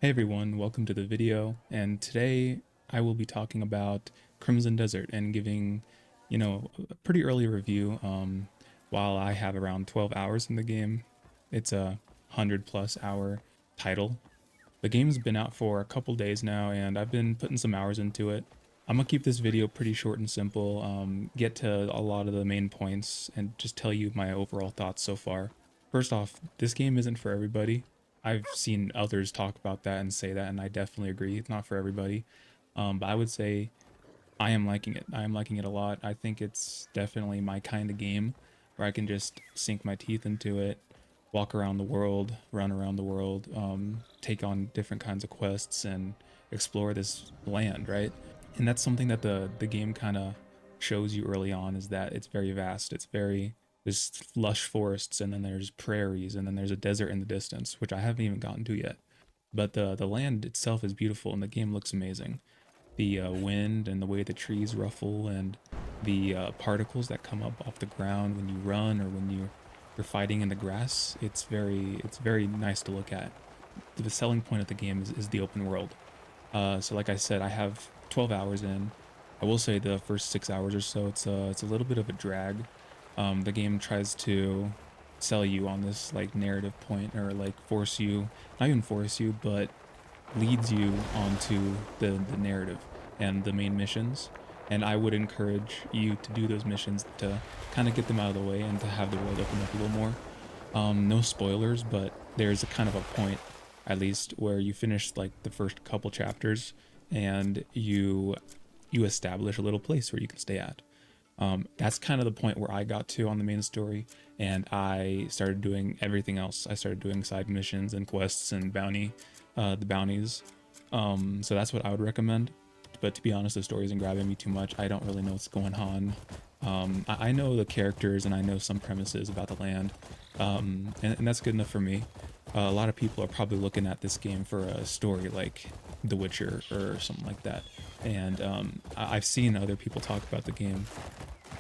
Hey everyone, welcome to the video, and today I will be talking about Crimson Desert and giving, a pretty early review. While I have around 12 hours in the game, it's a 100 plus hour title. The game's been out for a couple days now, and I've been putting some hours into it. I'm gonna keep this video pretty short and simple, get to a lot of the main points, and just tell you my overall thoughts so far. First off, this game isn't for everybody. I've seen others talk about that and say that, and I definitely agree. It's not for everybody. But I would say I am liking it. I am liking it a lot. I think it's definitely my kind of game where I can just sink my teeth into it, walk around the world, run around the world, take on different kinds of quests, and explore this land, right? And that's something that the game kind of shows you early on is that it's very vast. There's lush forests, and then there's prairies, and then there's a desert in the distance, which I haven't even gotten to yet. But the land itself is beautiful, and the game looks amazing. The wind and the way the trees ruffle, and the particles that come up off the ground when you run or when you're fighting in the grass. It's very nice to look at. The selling point of the game is the open world. So like I said, I have 12 hours in. I will say the first 6 hours or so, it's a little bit of a drag. The game tries to sell you on this like narrative point, or like force you, not even force you, but leads you onto the narrative and the main missions. And I would encourage you to do those missions to kind of get them out of the way and to have the world open up a little more. No spoilers, but there's a kind of a point, at least, where you finish like the first couple chapters, and you establish a little place where you can stay at. That's kind of the point where I got to on the main story, and I started doing everything else. I started doing side missions and quests and the bounties. So that's what I would recommend. But to be honest, the story isn't grabbing me too much. I don't really know what's going on. I know the characters and I know some premises about the land, and that's good enough for me. A lot of people are probably looking at this game for a story like The Witcher or something like that. And I've seen other people talk about the game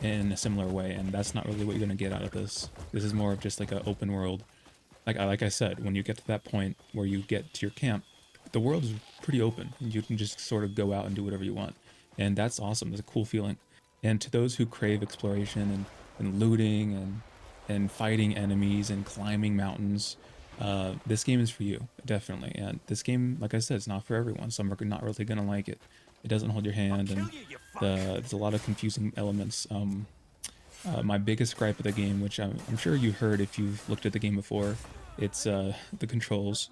in a similar way, and that's not really what you're gonna get out of this. This is more of just like an open world. Like I said, when you get to that point where you get to your camp, the world is pretty open. You can just sort of go out and do whatever you want, and that's awesome. It's a cool feeling. And to those who crave exploration and looting and fighting enemies and climbing mountains, this game is for you, definitely. And this game, like I said, it's not for everyone. Some are not really gonna like it. It doesn't hold your hand, and there's a lot of confusing elements. My biggest gripe of the game, which I'm sure you heard if you've looked at the game before, it's the controls.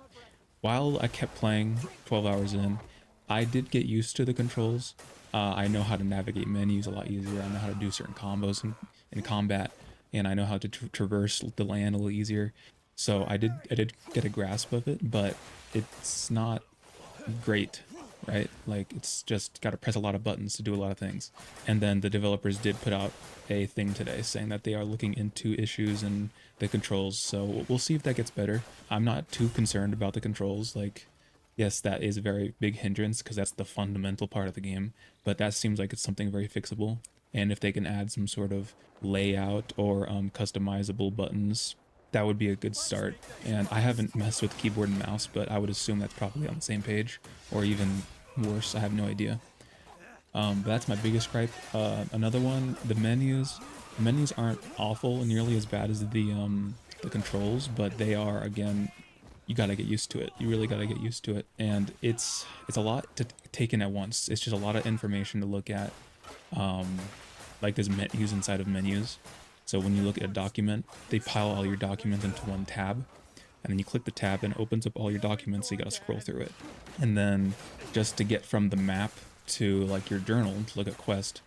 While I kept playing 12 hours in, I did get used to the controls. I know how to navigate menus a lot easier. I know how to do certain combos in combat, and I know how to traverse the land a little easier. So I did get a grasp of it, but it's not great, right? Like, it's just got to press a lot of buttons to do a lot of things. And then the developers did put out a thing today saying that they are looking into issues in the controls. So we'll see if that gets better. I'm not too concerned about the controls. Like, yes, that is a very big hindrance because that's the fundamental part of the game, but that seems like it's something very fixable. And if they can add some sort of layout or customizable buttons, that would be a good start. And I haven't messed with keyboard and mouse, but I would assume that's probably on the same page, or even worse. I have no idea. But that's my biggest gripe. Another one, the menus. The menus aren't awful, nearly as bad as the controls, but they are, again, you gotta get used to it. You really gotta get used to it, and it's a lot to take in at once. It's just a lot of information to look at. Um, like there's menus inside of menus. So when you look at a document, they pile all your documents into one tab, and then you click the tab and it opens up all your documents, so you gotta scroll through it. And then just to get from the map to like your journal to look at quest,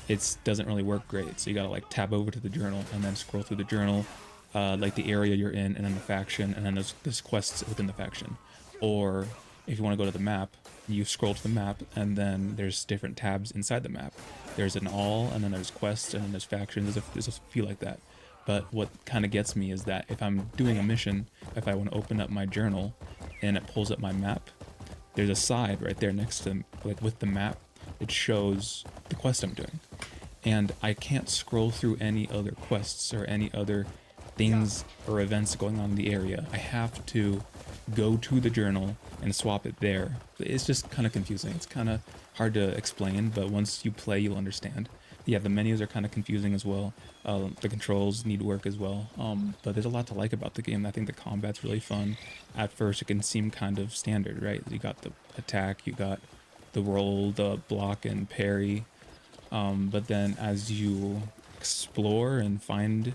it doesn't really work great. So you gotta like tab over to the journal and then scroll through the journal, like the area you're in, and then the faction, and then there's quests within the faction. Or if you want to go to the map, you scroll to the map, and then there's different tabs inside the map. There's an all, and then there's quests, and then there's factions. There's a few like that. But what kind of gets me is that if I'm doing a mission, if I want to open up my journal and it pulls up my map, there's a side right there next to, like, with the map. It shows the quest I'm doing, and I can't scroll through any other quests or any other things or events going on in the area. I have to go to the journal and swap it there. It's just kind of confusing. It's kind of hard to explain, but once you play, you'll understand. Yeah, the menus are kind of confusing as well. The controls need work as well. But there's a lot to like about the game. I think the combat's really fun. At first, it can seem kind of standard, right? You got the attack, you got the roll, the block, and parry. But then as you explore and find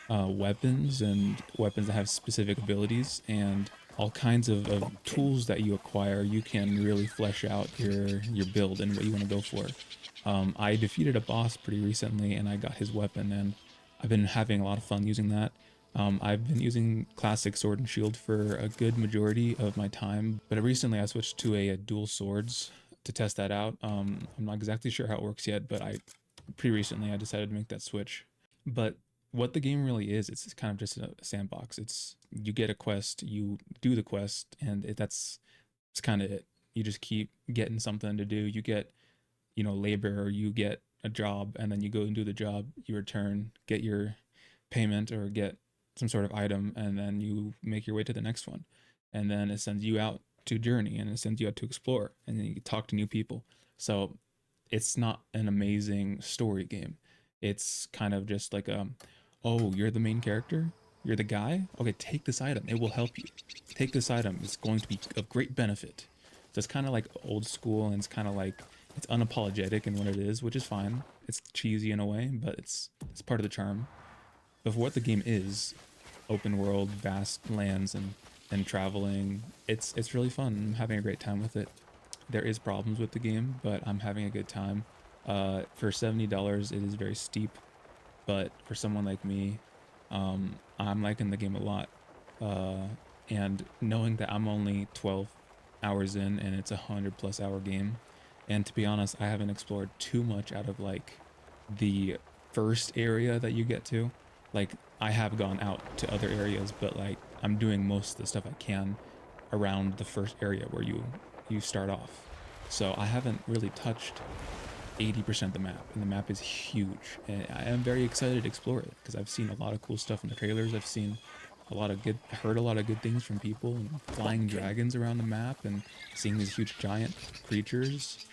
weapons and weapons that have specific abilities and all kinds of tools that you acquire, you can really flesh out your build and what you want to go for. I defeated a boss pretty recently and I got his weapon and I've been having a lot of fun using that. I've been using classic sword and shield for a good majority of my time, but recently I switched to a dual swords to test that out. I'm not exactly sure how it works yet, but I pretty recently I decided to make that switch. But what the game really is, it's kind of just a sandbox. It's you get a quest, you do the quest, and it's kind of it. You just keep getting something to do. You get, labor, or you get a job, and then you go and do the job. You return, get your payment, or get some sort of item, and then you make your way to the next one. And then it sends you out to journey, and it sends you out to explore, and then you talk to new people. So it's not an amazing story game. It's kind of just like oh, you're the main character? You're the guy? Okay, take this item. It will help you. Take this item. It's going to be of great benefit. So it's kind of like old school and it's kind of like it's unapologetic in what it is, which is fine. It's cheesy in a way, but it's part of the charm. But for what the game is, open world, vast lands and traveling, it's really fun. I'm having a great time with it. There is problems with the game, but I'm having a good time. For $70, it is very steep, but for someone like me, I'm liking the game a lot. Uh, and knowing that I'm only 12 hours in and it's a 100+ hour game, and to be honest, I haven't explored too much out of like the first area that you get to. Like I have gone out to other areas, but like I'm doing most of the stuff I can around the first area where you start off. So I haven't really touched 80% of the map, and the map is huge. And I am very excited to explore it because I've seen a lot of cool stuff in the trailers. I've seen heard a lot of good things from people, and flying dragons around the map, and seeing these huge giant creatures.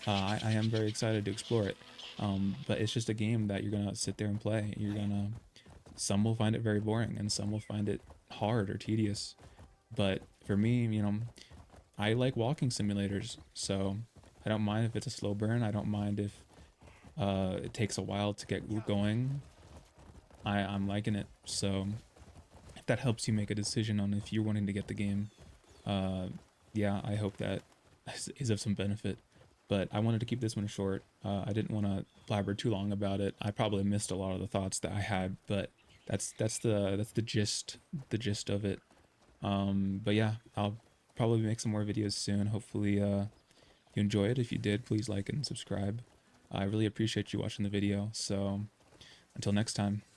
I am very excited to explore it. But it's just a game that you're gonna sit there and play. Some will find it very boring, and some will find it hard or tedious. But for me, I like walking simulators, so I don't mind if it's a slow burn. I don't mind if it takes a while to get going. I'm liking it. So if that helps you make a decision on if you're wanting to get the game, uh, yeah, I hope that is of some benefit. But I wanted to keep this one short. I didn't want to blabber too long about it. I probably missed a lot of the thoughts that I had, but that's the gist of it. But yeah, I'll probably make some more videos soon. Hopefully, you enjoy it. If you did, please like and subscribe. I really appreciate you watching the video. So until next time.